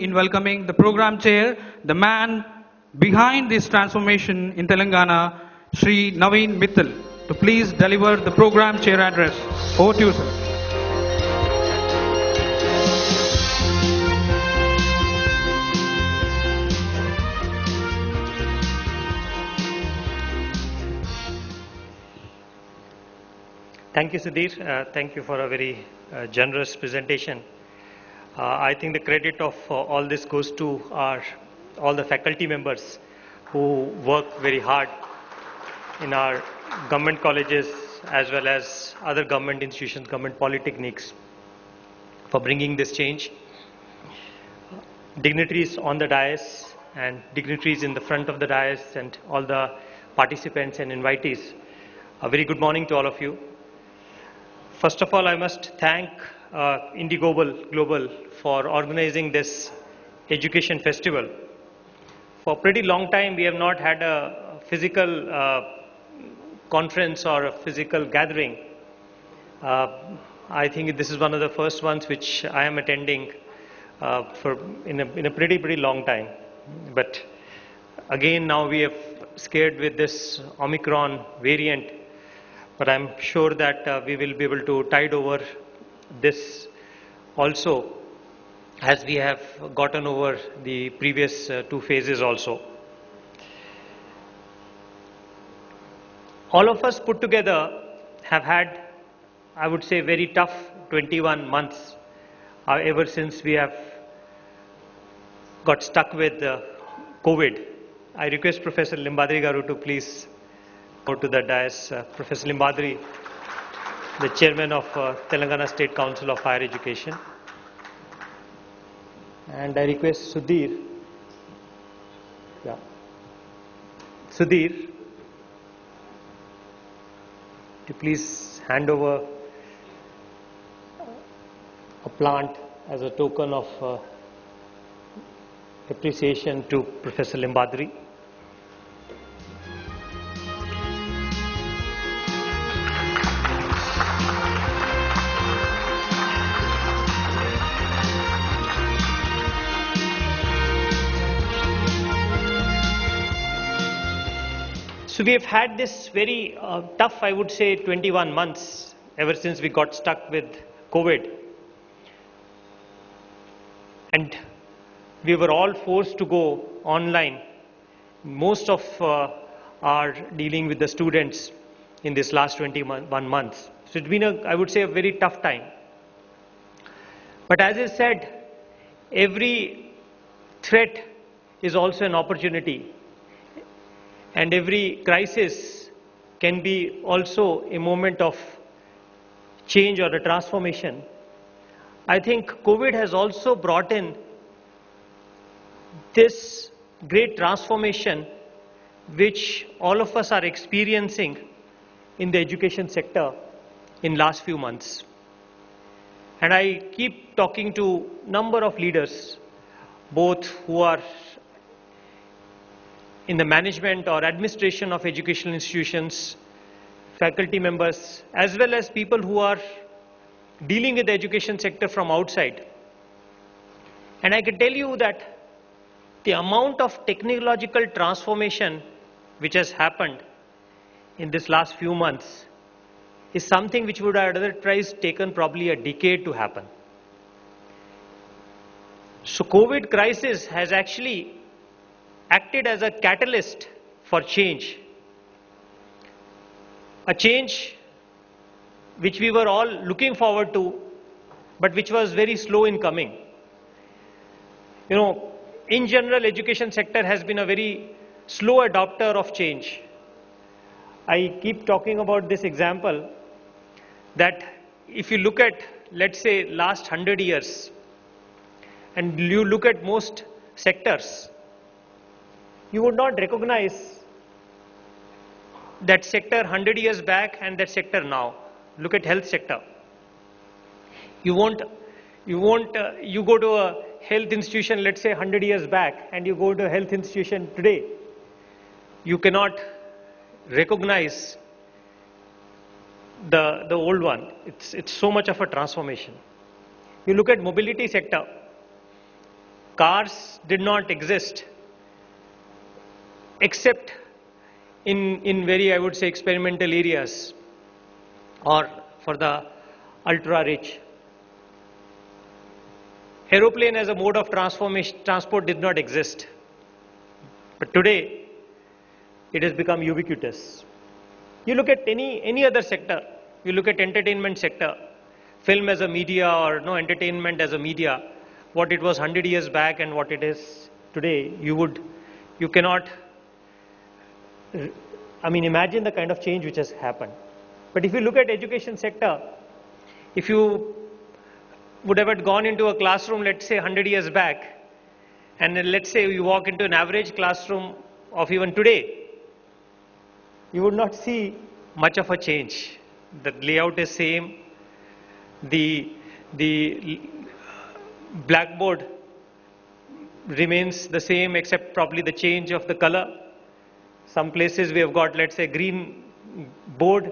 in welcoming the program chair, the man behind this transformation in Telangana, Shri Navin Mittal, to please deliver the program chair address. Over to you, sir. Thank you, Sudhir. Thank you for a very generous presentation. I think the credit of all this goes to all the faculty members who work very hard in our government colleges as well as other government institutions, government polytechnics, for bringing this change. Dignitaries on the dais and dignitaries in the front of the dais and all the participants and invitees, a very good morning to all of you. First of all, I must thank IndiGlobal for organizing this education festival. For a pretty long time, we have not had a physical conference or a physical gathering. I think this is one of the first ones which I am attending in a pretty long time. But again, now we have scared with this Omicron variant. But I'm sure that we will be able to tide over this also, as we have gotten over the previous two phases also. All of us put together have had, I would say, very tough 21 months ever since we have got stuck with COVID. I request Professor Limbadri Garu to please go to the dais. Professor Limbadri, the chairman of Telangana State Council of Higher Education. And I request Sudhir. Sudhir, to please hand over a plant as a token of appreciation to Professor Limbadri. So we have had this very tough, I would say, 21 months ever since we got stuck with COVID. And we were all forced to go online. Most of are dealing with the students in this last 21 months. So it's been, I would say, a very tough time. But as I said, every threat is also an opportunity. And every crisis can be also a moment of change or a transformation. I think COVID has also brought in this great transformation which all of us are experiencing in the education sector in last few months. And I keep talking to number of leaders, both who are in the management or administration of educational institutions, faculty members, as well as people who are dealing with the education sector from outside. And I can tell you that the amount of technological transformation which has happened in this last few months is something which would have otherwise taken probably a decade to happen. So COVID crisis has actually acted as a catalyst for change. A change which we were all looking forward to, but which was very slow in coming. You know, in general, education sector has been a very slow adopter of change. I keep talking about this example that if you look at, let's say, last 100 years, and you look at most sectors, you would not recognize that sector 100 years back and that sector now. Look at health sector. You go to a health institution, let's say 100 years back, and you go to a health institution today, you cannot recognize the old one. It's so much of a transformation. You look at mobility sector. cars did not exist except in very, I would say, experimental areas or for the ultra rich. Aeroplane as a mode of transport did not exist. But today, it has become ubiquitous. You look at any other sector, you look at entertainment sector, film as a media or no entertainment as a media, what it was 100 years back and what it is today, you cannot, imagine the kind of change which has happened. But if you look at education sector, if you would have gone into a classroom, let's say 100 years back, and then let's say you walk into an average classroom of even today, you would not see much of a change. The layout is same. The blackboard remains the same except probably the change of the color. Some places we have got, let's say, green board,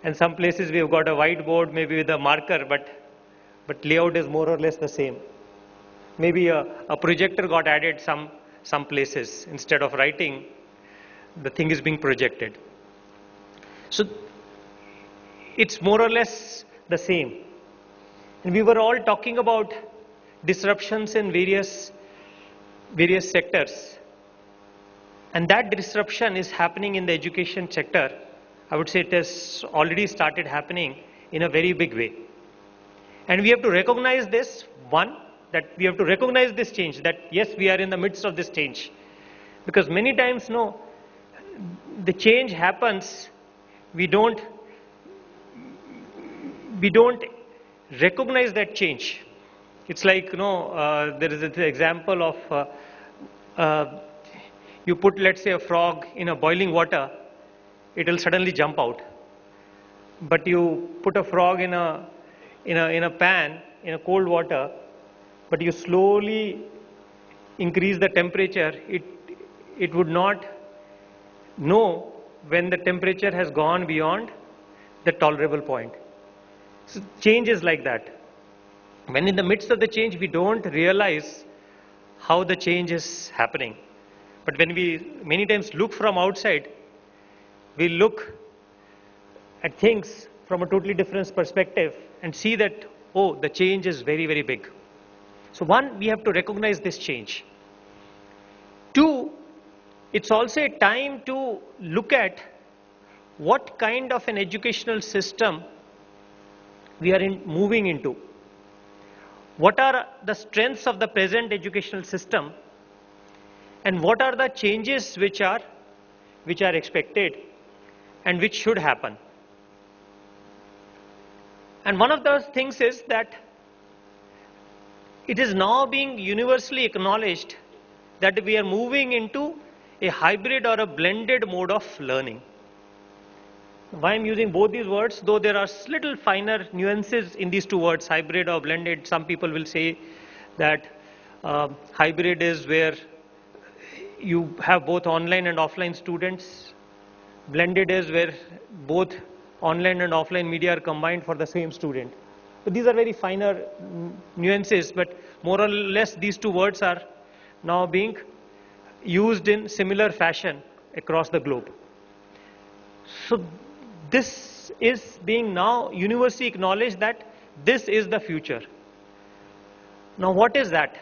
and some places we have got a white board, maybe with a marker, but layout is more or less the same. Maybe a projector got added some places. Instead of writing, the thing is being projected. So it's more or less the same. And we were all talking about disruptions in various sectors. And that disruption is happening in the education sector. I would say it has already started happening in a very big way. And we have to recognize this, one, that we have to recognize this change, that yes, we are in the midst of this change. Because many times, no, the change happens, we don't recognize that change. It's like, there is an example of, you put, let's say, a frog in a boiling water, it will suddenly jump out. But you put a frog in a pan, in a cold water, but you slowly increase the temperature, it would not know when the temperature has gone beyond the tolerable point. So change is like that. When in the midst of the change, we don't realize how the change is happening. But when we many times look from outside, we look at things from a totally different perspective and see that, oh, the change is very, very big. So one, we have to recognize this change. Two, it's also a time to look at what kind of an educational system we are moving into. What are the strengths of the present educational system, and what are the changes which are expected and which should happen. And one of those things is that it is now being universally acknowledged that we are moving into a hybrid or a blended mode of learning. Why I'm using both these words, though there are little finer nuances in these two words, hybrid or blended. Some people will say that hybrid is where you have both online and offline students. Blended is where both online and offline media are combined for the same student. So these are very finer nuances, but more or less these two words are now being used in similar fashion across the globe. So this is being now universally acknowledged that this is the future. Now what is that?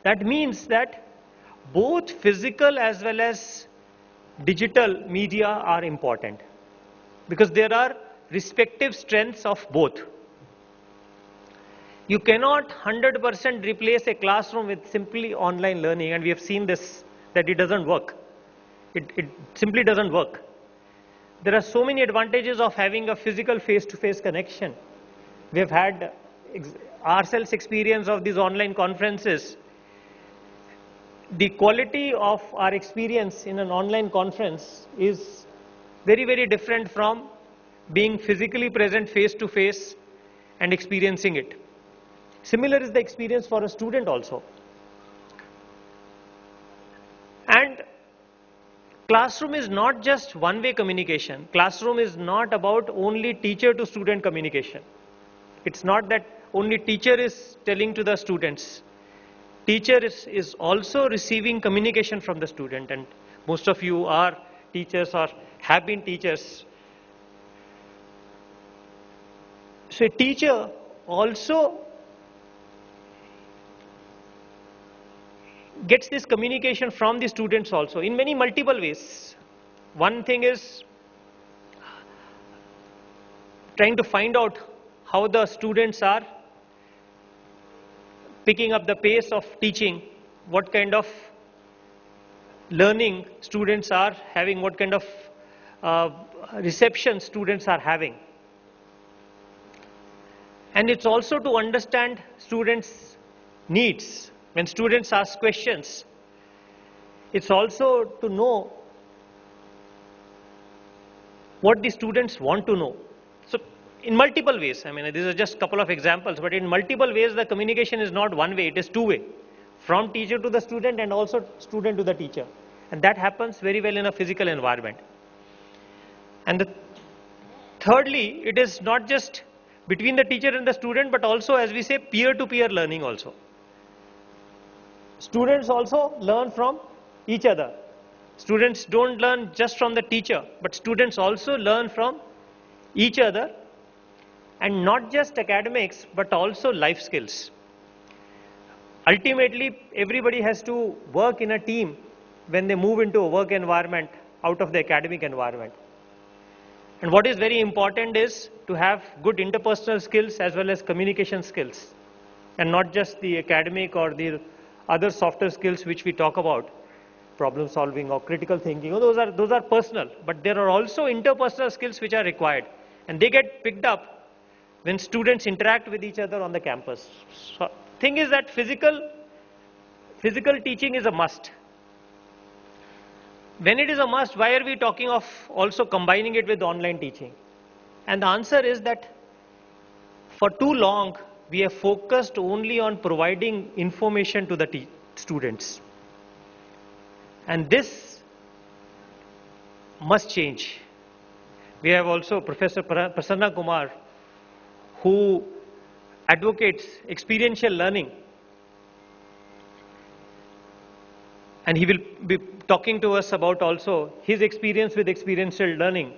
That means that both physical as well as digital media are important, because there are respective strengths of both. You cannot 100% replace a classroom with simply online learning, and we have seen this, that it doesn't work. It simply doesn't work. There are so many advantages of having a physical face-to-face connection. We have had ourselves experience of these online conferences. The quality of our experience in an online conference is very, very different from being physically present face-to-face and experiencing it. Similar is the experience for a student also. And classroom is not just one-way communication. Classroom is not about only teacher to student communication. It's not that only teacher is telling to the students. teacher is also receiving communication from the student, and most of you are teachers or have been teachers. So a teacher also gets this communication from the students also in many multiple ways. One thing is trying to find out how the students are picking up the pace of teaching, what kind of learning students are having, what kind of reception students are having. And it's also to understand students' needs. When students ask questions, it's also to know what the students want to know. So in multiple ways, I mean, these are just a couple of examples, but in multiple ways, the communication is not one way, it is two-way. From teacher to the student and also student to the teacher. And that happens very well in a physical environment. And thirdly, it is not just between the teacher and the student, but also, as we say, peer-to-peer learning also. Students also learn from each other. Students don't learn just from the teacher, but students also learn from each other, and not just academics, but also life skills. Ultimately, everybody has to work in a team when they move into a work environment out of the academic environment. And what is very important is to have good interpersonal skills as well as communication skills, and not just the academic or the other softer skills which we talk about, problem solving or critical thinking. Those are personal, but there are also interpersonal skills which are required, and they get picked up when students interact with each other on the campus. So, thing is that physical teaching is a must. When it is a must, why are we talking of also combining it with online teaching? And the answer is that for too long, we have focused only on providing information to the students. And this must change. We have also Professor Prasanna Kumar, who advocates experiential learning. And he will be talking to us about also his experience with experiential learning.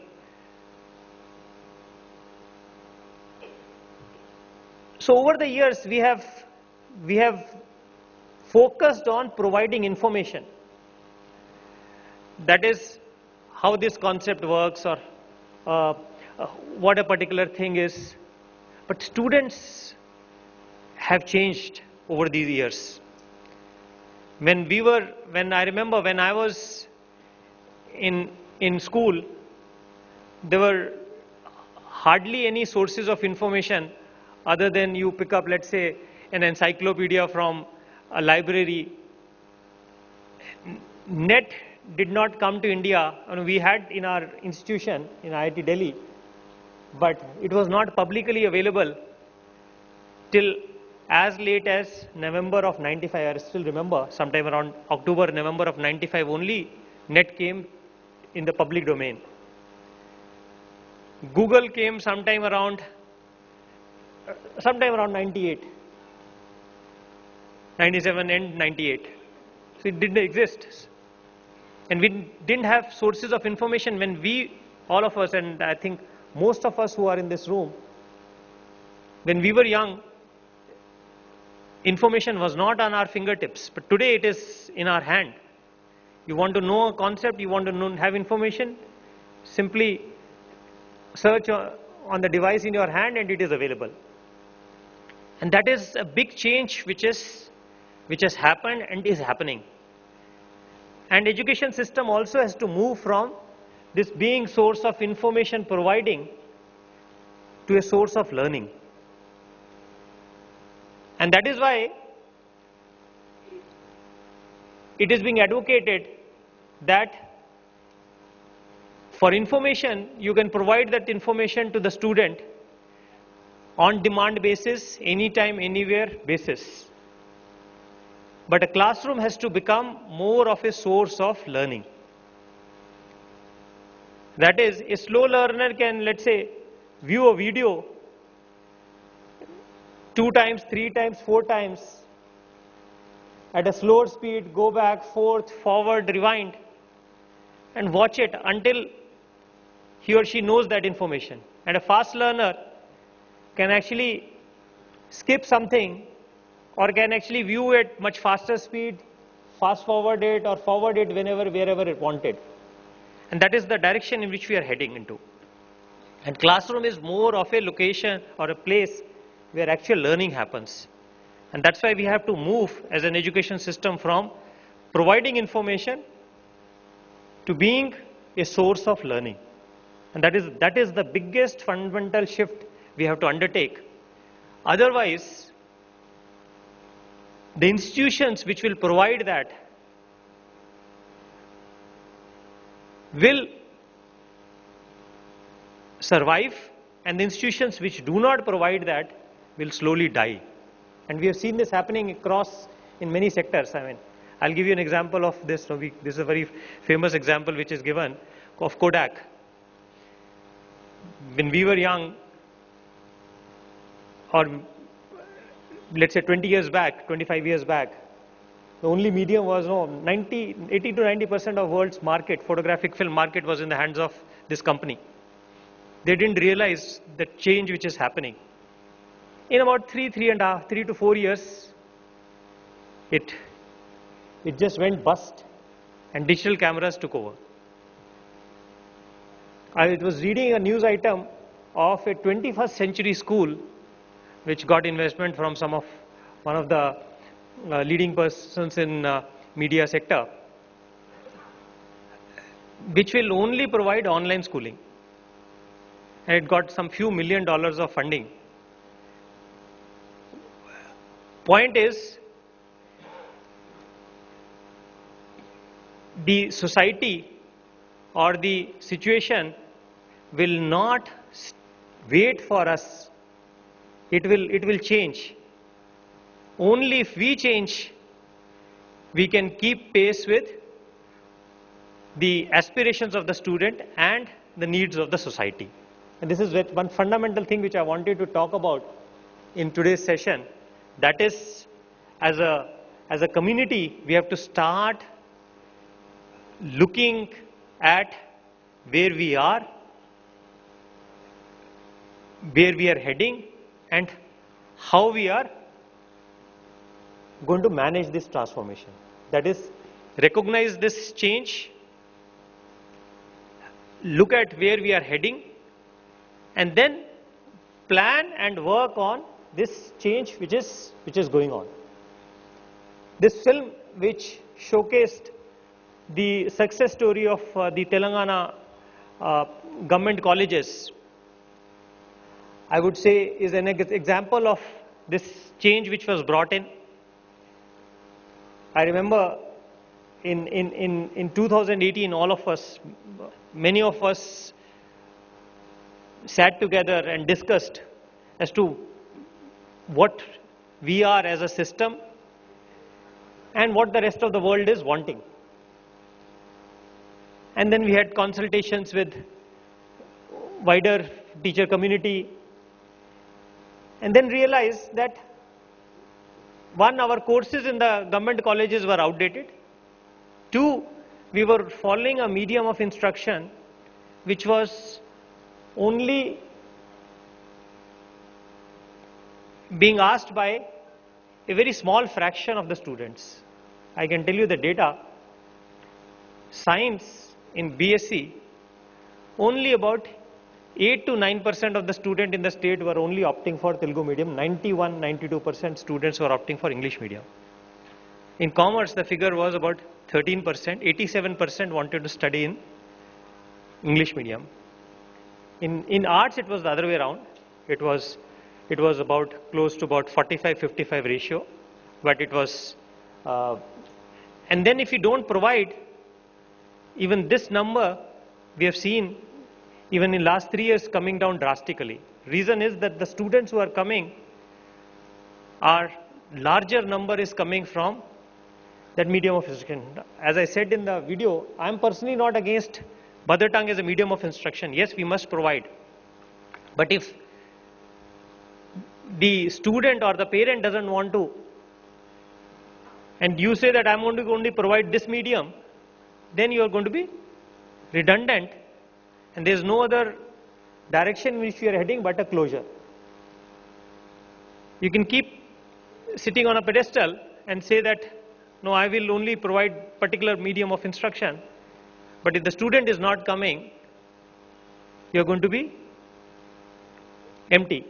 So over the years, we have focused on providing information. That is how this concept works, or what a particular thing is. But students have changed over these years. When I remember when I was in school, there were hardly any sources of information other than you pick up, let's say, an encyclopedia from a library. Net did not come to India. We had in our institution in IIT Delhi, but it was not publicly available till as late as November of 95. I still remember, sometime around October, November of 95, only net came in the public domain. Google came sometime around 98, 97 and 98. So it didn't exist. And we didn't have sources of information when all of us, and I think most of us who are in this room, when we were young, information was not on our fingertips, but today it is in our hand. You want to know a concept, you want to have information, simply search on the device in your hand and it is available. And that is a big change which has happened and is happening. And education system also has to move from this being source of information providing to a source of learning. And that is why it is being advocated that for information, you can provide that information to the student on demand basis, anytime, anywhere basis. But a classroom has to become more of a source of learning. That is, a slow learner can, let's say, view a video 2 times, 3 times, 4 times, at a slower speed, go back, forth, forward, rewind, and watch it until he or she knows that information. And a fast learner can actually skip something or can actually view it much faster speed, fast forward it or forward it wherever it wanted. And that is the direction in which we are heading into. And classroom is more of a location or a place where actual learning happens. And that's why we have to move as an education system from providing information to being a source of learning. And that is the biggest fundamental shift we have to undertake. Otherwise, the institutions which will provide that will survive, and the institutions which do not provide that will slowly die. And we have seen this happening across in many sectors. I mean, I'll give you an example of this. This is a very famous example which is given of Kodak. When we were young, or let's say 20 years back, 25 years back, the only medium was 80 to 90% of world's market, photographic film market, was in the hands of this company. They didn't realize the change which is happening. In about 3 to 4 years, it just went bust, and digital cameras took over. I was reading a news item of a 21st century school which got investment from one of the leading persons in media sector, which will only provide online schooling. And it got some few $1 million of funding. Point is, the society or the situation will not wait for us. It will change. Only if we change, we can keep pace with the aspirations of the student and the needs of the society. And this is one fundamental thing which I wanted to talk about in today's session. That is, as a community, we have to start looking at where we are heading, and how we are going to manage this transformation. That is, recognize this change, look at where we are heading, and then plan and work on this change which is going on. This film, which showcased the success story of the Telangana government colleges, I would say is an example of this change which was brought in. I remember in 2018, all of us, many of us sat together and discussed as to what we are as a system and what the rest of the world is wanting. And then we had consultations with wider teacher community, and then realized that one, our courses in the government colleges were outdated. Two, we were following a medium of instruction which was only being asked by a very small fraction of the students. I can tell you the data. Science in BSc, only about 8 to 9% of the students in the state were only opting for Telugu medium. 92% students were opting for English medium. In commerce, the figure was about 13%. 87% wanted to study in English medium. In arts, it was the other way around. It was about close to about 45-55 ratio, but it was, and then if you don't provide, even this number we have seen even in last 3 years coming down drastically. Reason is that the students who are coming, our larger number is coming from that medium of instruction. As I said in the video, I am personally not against mother tongue as a medium of instruction. Yes, we must provide. But if the student or the parent doesn't want to and you say that I'm going to only provide this medium, then you are going to be redundant, and there is no other direction in which we are heading but a closure. You can keep sitting on a pedestal and say that, no, I will only provide particular medium of instruction, but if the student is not coming, you are going to be empty.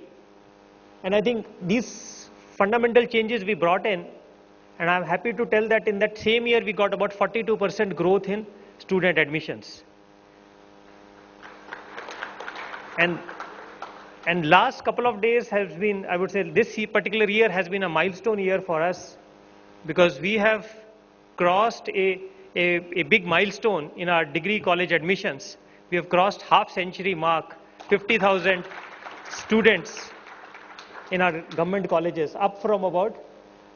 And I think these fundamental changes we brought in, and I'm happy to tell that in that same year we got about 42% growth in student admissions. And last couple of days has been, I would say this particular year has been a milestone year for us, because we have crossed a big milestone in our degree college admissions. We have crossed half century mark, 50,000 students in our government colleges, up from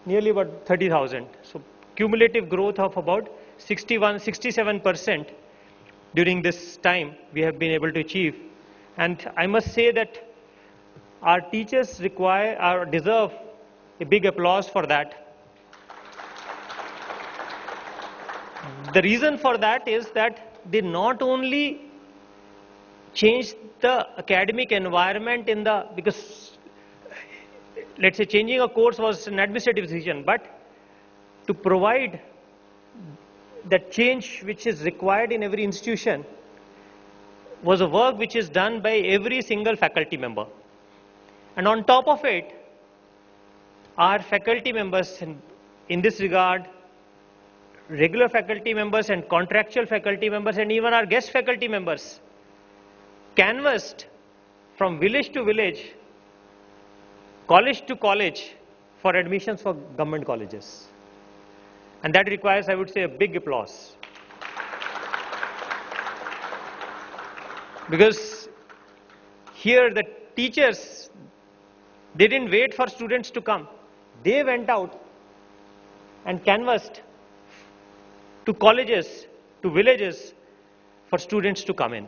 nearly about 30,000. So cumulative growth of about 67% during this time we have been able to achieve. And I must say that our teachers deserve a big applause for that. The reason for that is that they not only changed the academic environment because let's say changing a course was an administrative decision, but to provide that change which is required in every institution was a work which is done by every single faculty member. And on top of it, our faculty members in this regard, regular faculty members and contractual faculty members and even our guest faculty members canvassed from village to village, college to college for admissions for government colleges. And that requires, I would say, a big applause. Because here the teachers, they didn't wait for students to come. They went out and canvassed to colleges, to villages for students to come in.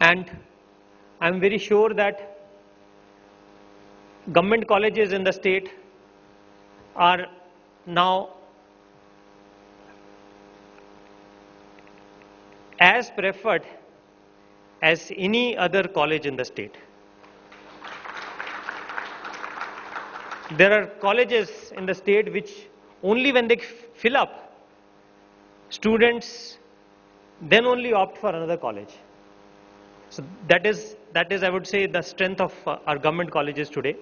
And I'm very sure that government colleges in the state are now as preferred as any other college in the state. There are colleges in the state which only when they fill up, students then only opt for another college. So that is I would say the strength of our government colleges today.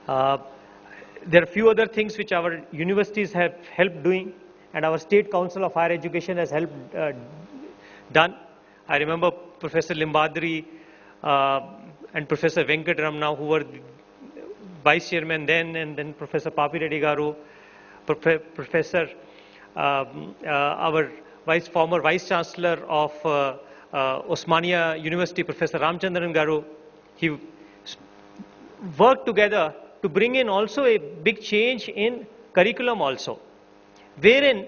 There are few other things which our universities have helped doing, and our State Council of Higher Education has helped done. I remember Professor Limbadri and Professor Venkatramana, who were Vice Chairman then, and then Professor Papi Reddy Garu, Professor, our former Vice Chancellor of Osmania University, Professor Ramchandran Garu. He worked together to bring in also a big change in curriculum also, wherein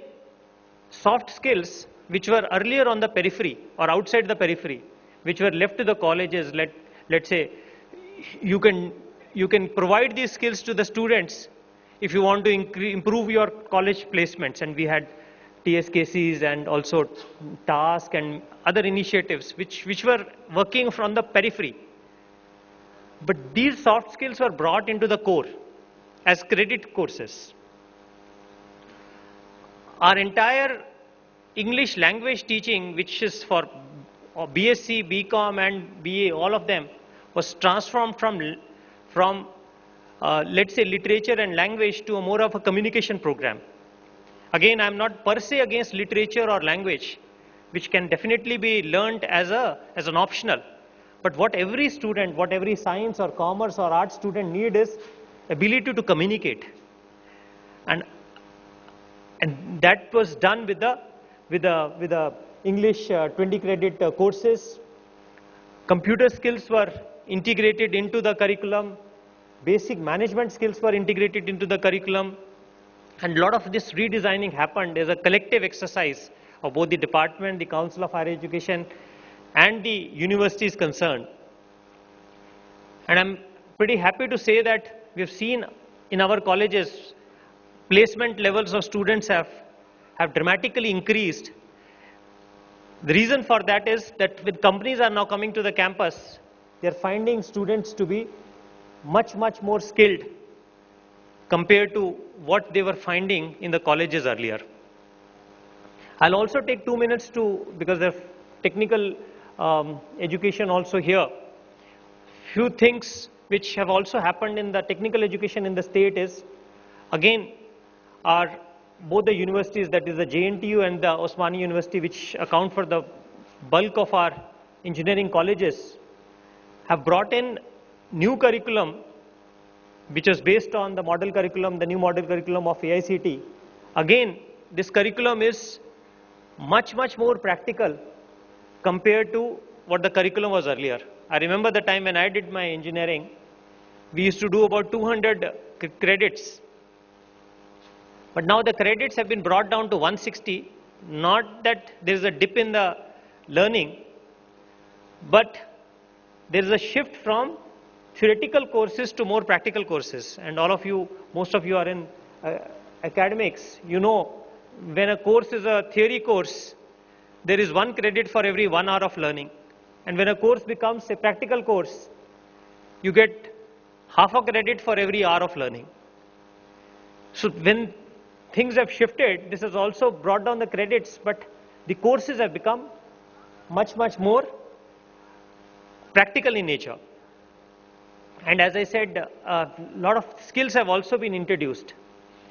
soft skills which were earlier on the periphery or outside the periphery, which were left to the colleges, let's say you can provide these skills to the students if you want to improve your college placements. And we had TSKCs and also task and other initiatives which were working from the periphery. But these soft skills were brought into the core as credit courses. Our entire English language teaching, which is for BSc, BCom and BA, all of them, was transformed from let's say literature and language to a more of a communication program. Again, I am not per se against literature or language, which can definitely be learnt as an optional. But what every student, what every science or commerce or art student need is ability to communicate. And that was done with the English 20 credit courses. Computer skills were integrated into the curriculum. Basic management skills were integrated into the curriculum. And a lot of this redesigning happened as a collective exercise of both the department, the Council of Higher Education and the universities concerned. And I'm pretty happy to say that we have seen in our colleges, placement levels of students have dramatically increased. The reason for that is that with companies are now coming to the campus, they are finding students to be much more skilled compared to what they were finding in the colleges earlier. I'll also take 2 minutes because of technical education also here. Few things which have also happened in the technical education in the state is, again, are both the universities, that is the JNTU and the Osmani University, which account for the bulk of our engineering colleges, have brought in new curriculum which is based on the model curriculum, the new model curriculum of AICT. Again, this curriculum is much more practical compared to what the curriculum was earlier. I remember the time when I did my engineering, we used to do about 200 credits. But now the credits have been brought down to 160. Not that there is a dip in the learning, but there is a shift from theoretical courses to more practical courses. And all of you, most of you are in academics. You know, when a course is a theory course, there is 1 credit for every 1 hour of learning. And when a course becomes a practical course, you get half a credit for every hour of learning. So when things have shifted, this has also brought down the credits, but the courses have become much more practical in nature. And as I said, a lot of skills have also been introduced.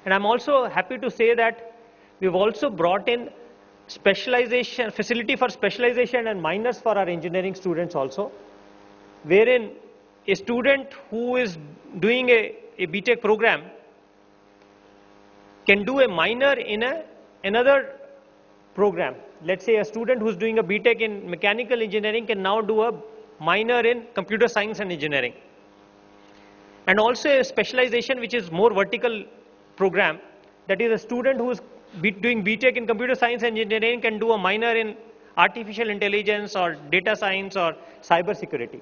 And I'm also happy to say that we've also brought in specialization, facility for specialization and minors for our engineering students also, wherein a student who is doing a BTech program can do a minor in another program. Let's say a student who's doing a BTech in mechanical engineering can now do a minor in computer science and engineering. And also a specialization which is more vertical program, that is a student who is doing BTech in computer science and engineering can do a minor in artificial intelligence or data science or cyber security.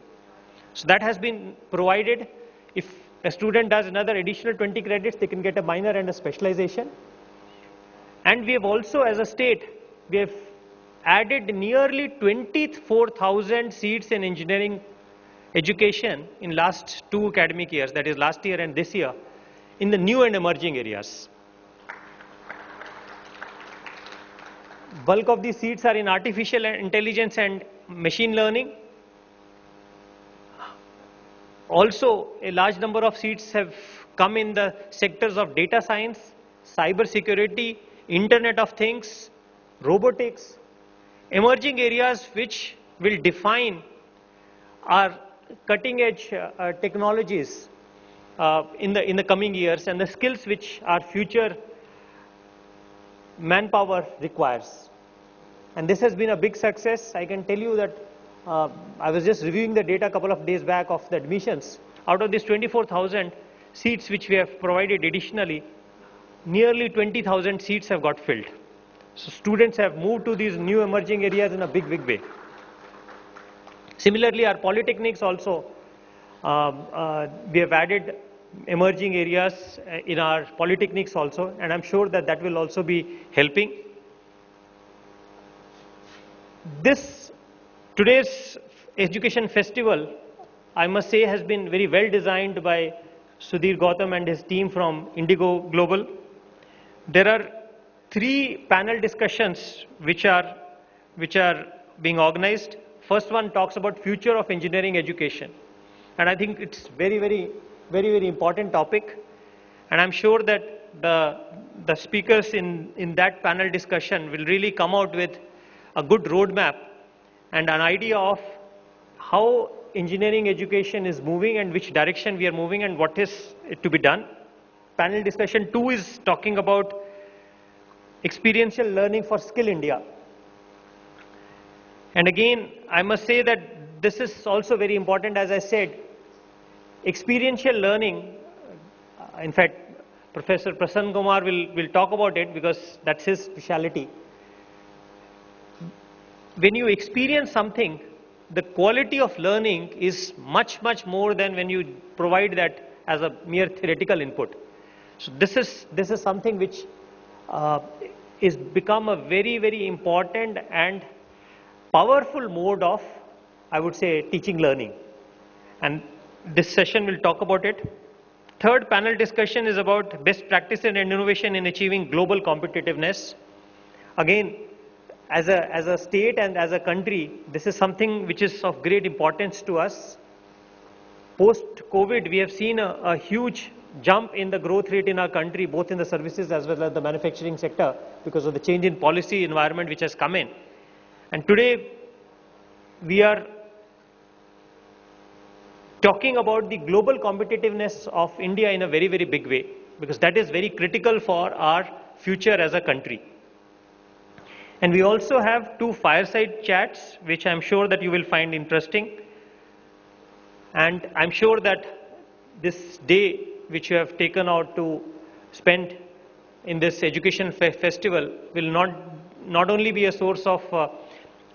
So that has been provided. If a student does another additional 20 credits, they can get a minor and a specialization. And we have also, as a state, we have added nearly 24,000 seats in engineering education in last 2 academic years, that is last year and this year, in the new and emerging areas. Bulk of these seats are in artificial intelligence and machine learning. Also, a large number of seats have come in the sectors of data science, cyber security, Internet of Things, robotics, emerging areas which will define our cutting edge technologies in the coming years, and the skills which our future manpower requires. And this has been a big success. I can tell you that I was just reviewing the data a couple of days back of the admissions. Out of these 24,000 seats which we have provided additionally, nearly 20,000 seats have got filled. So students have moved to these new emerging areas in a big way. Similarly, our polytechnics also, we have added emerging areas in our polytechnics also, and I'm sure that that will also be helping. Today's education festival, I must say, has been very well designed by Sudhir Gautam and his team from IndiGlobal. There are 3 panel discussions which are being organized. First one talks about future of engineering education, and I think it's very important topic. And I'm sure that the speakers in that panel discussion will really come out with a good roadmap and an idea of how engineering education is moving and which direction we are moving and what is to be done. Panel discussion 2 is talking about experiential learning for Skill India. And again, I must say that this is also very important. As I said, experiential learning, in fact, Professor Prasanna Kumar will talk about it because that's his specialty. When you experience something, the quality of learning is much more than when you provide that as a mere theoretical input. So this is something which uh, is become a very important and powerful mode of, I would say, teaching learning. And this session will talk about it. Third panel discussion is about best practices and innovation in achieving global competitiveness. Again, as a state and as a country, this is something which is of great importance to us. Post-COVID, we have seen a huge jump in the growth rate in our country, both in the services as well as the manufacturing sector, because of the change in policy environment which has come in. And today, we are talking about the global competitiveness of India in a very big way, because that is very critical for our future as a country. And we also have 2 fireside chats, which I'm sure that you will find interesting. And I'm sure that this day, which you have taken out to spend in this education festival, will not only be a source of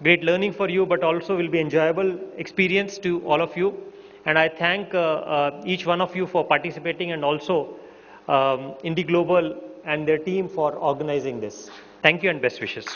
great learning for you, but also will be enjoyable experience to all of you. And I thank each one of you for participating, and also IndiGlobal and their team for organizing this. Thank you and best wishes.